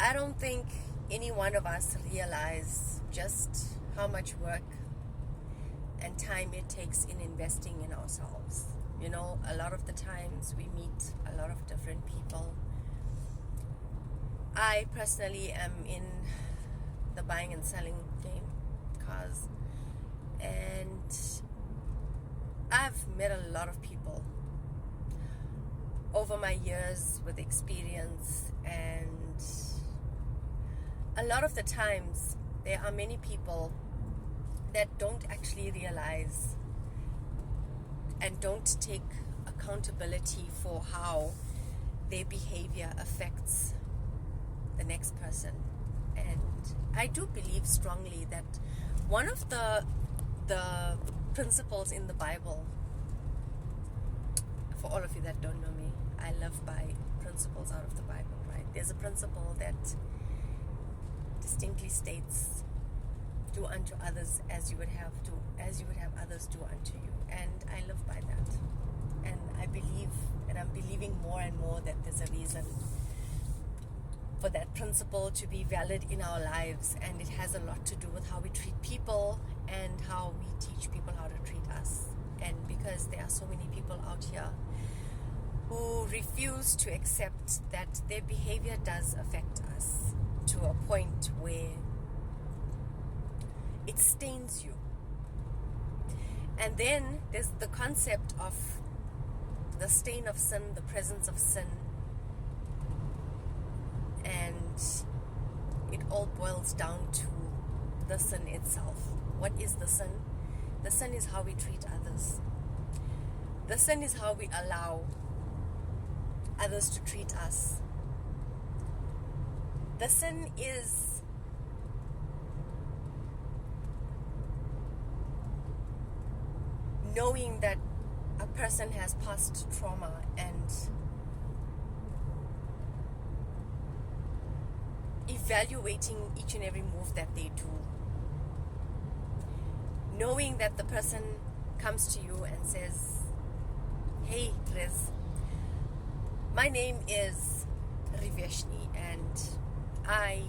I don't think any one of us realize just how much work and time it takes in investing in ourselves. You know, a lot of the times we meet a lot of different people. I personally am in the buying and selling game, cars, and I've met a lot of people over my years with experience, and a lot of the times there are many people that don't actually realize and don't take accountability for how their behavior affects the next person. And I do believe strongly that one of the principles in the Bible, for all of you that don't know me, I live by principles out of the Bible, right? There's a principle that distinctly states, do unto others as you would have others do unto you. And I live by that. And I believe, and I'm believing more and more, that there's a reason for that principle to be valid in our lives, and it has a lot to do with how we treat people and how we teach people how to treat us. And because there are so many people out here who refuse to accept that their behavior does affect us to a point where it stains you. And then there's the concept of the stain of sin, the presence of sin, and it all boils down to the sin itself. What is the sin? The sin is how we treat others. The sin is how we allow others to treat us. The sin is knowing that a person has past trauma and evaluating each and every move that they do. Knowing that the person comes to you and says, hey Riz, my name is Riveshni and I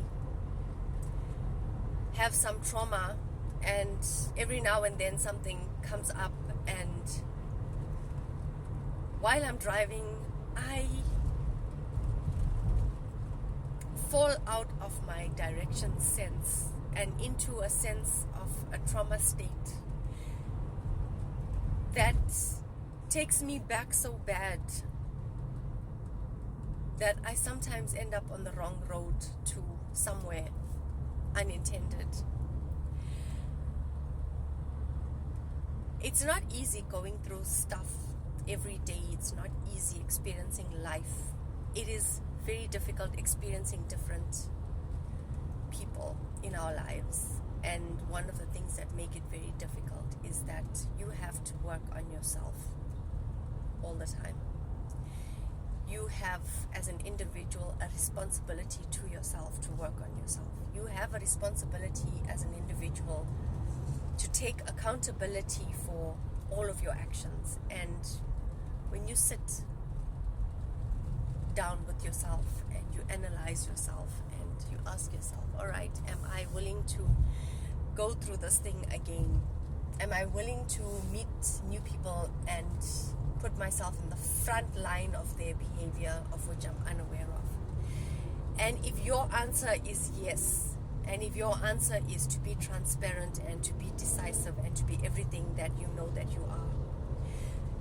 have some trauma, and every now and then something comes up, and while I'm driving I fall out of my direction sense and into a sense of a trauma state that takes me back so bad that I sometimes end up on the wrong road to somewhere unintended. It's not easy going through stuff every day. It's not easy experiencing life. It is very difficult experiencing different people in our lives. And one of the things that make it very difficult is that you have to work on yourself all the time. You have, as an individual, a responsibility to yourself to work on yourself. You have a responsibility as an individual to take accountability for all of your actions. And when you sit down with yourself and you analyze yourself and you ask yourself, all right, am I willing to go through this thing again? Am I willing to meet new people and put myself in the front line of their behavior of which I'm unaware of? And if your answer is yes, and if your answer is to be transparent and to be decisive and to be everything that you know that you are,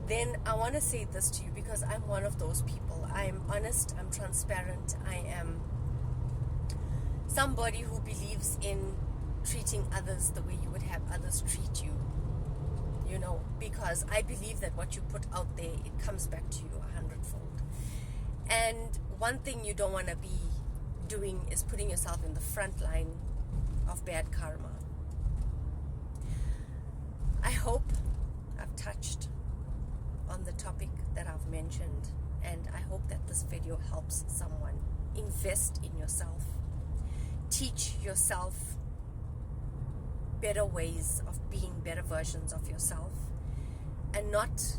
then I want to say this to you, because I'm one of those people. I'm honest, I'm transparent, I am somebody who believes in treating others the way you would have others treat you, you know, because I believe that what you put out there, it comes back to you 100-fold. And one thing you don't want to be doing is putting yourself in the front line of bad karma. I hope I've touched on the topic that I've mentioned, and I hope that this video helps someone. Invest in yourself. Teach yourself better ways of being better versions of yourself, and not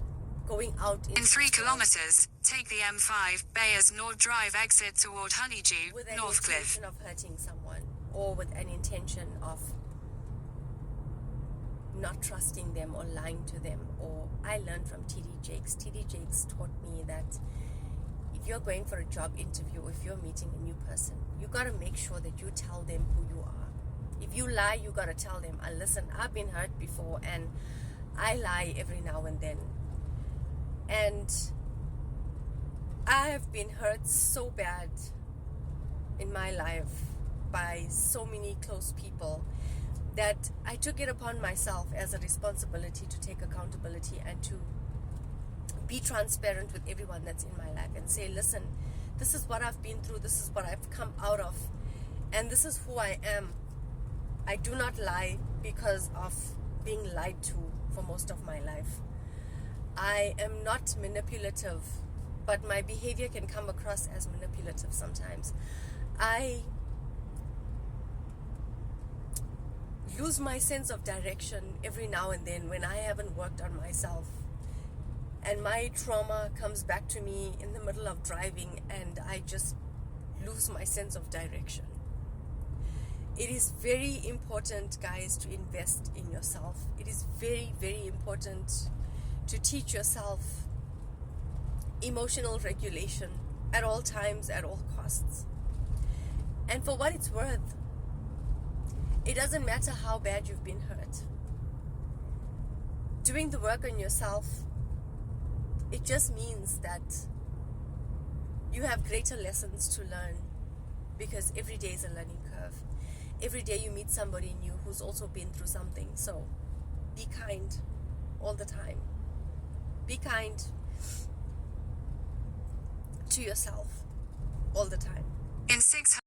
going out In 3 kilometers, take the M5, Bayers Nord Drive exit toward Honeydew, with an Northcliffe. intention of hurting someone, or with an intention of not trusting them or lying to them. Or I learned from TD Jakes. TD Jakes taught me that if you're going for a job interview, if you're meeting a new person, you got to make sure that you tell them who you are. If you lie, you got to tell them, listen, I've been hurt before and I lie every now and then. And I have been hurt so bad in my life by so many close people that I took it upon myself as a responsibility to take accountability and to be transparent with everyone that's in my life and say, listen, this is what I've been through, this is what I've come out of, and this is who I am. I do not lie because of being lied to for most of my life. I am not manipulative, but my behavior can come across as manipulative sometimes. I lose my sense of direction every now and then when I haven't worked on myself. And my trauma comes back to me in the middle of driving and I just lose my sense of direction. It is very important, guys, to invest in yourself. It is very, very important to teach yourself emotional regulation at all times, at all costs. And for what it's worth, it doesn't matter how bad you've been hurt. Doing the work on yourself, it just means that you have greater lessons to learn, because every day is a learning curve. Every day you meet somebody new who's also been through something. So be kind all the time. Be kind to yourself all the time. In 6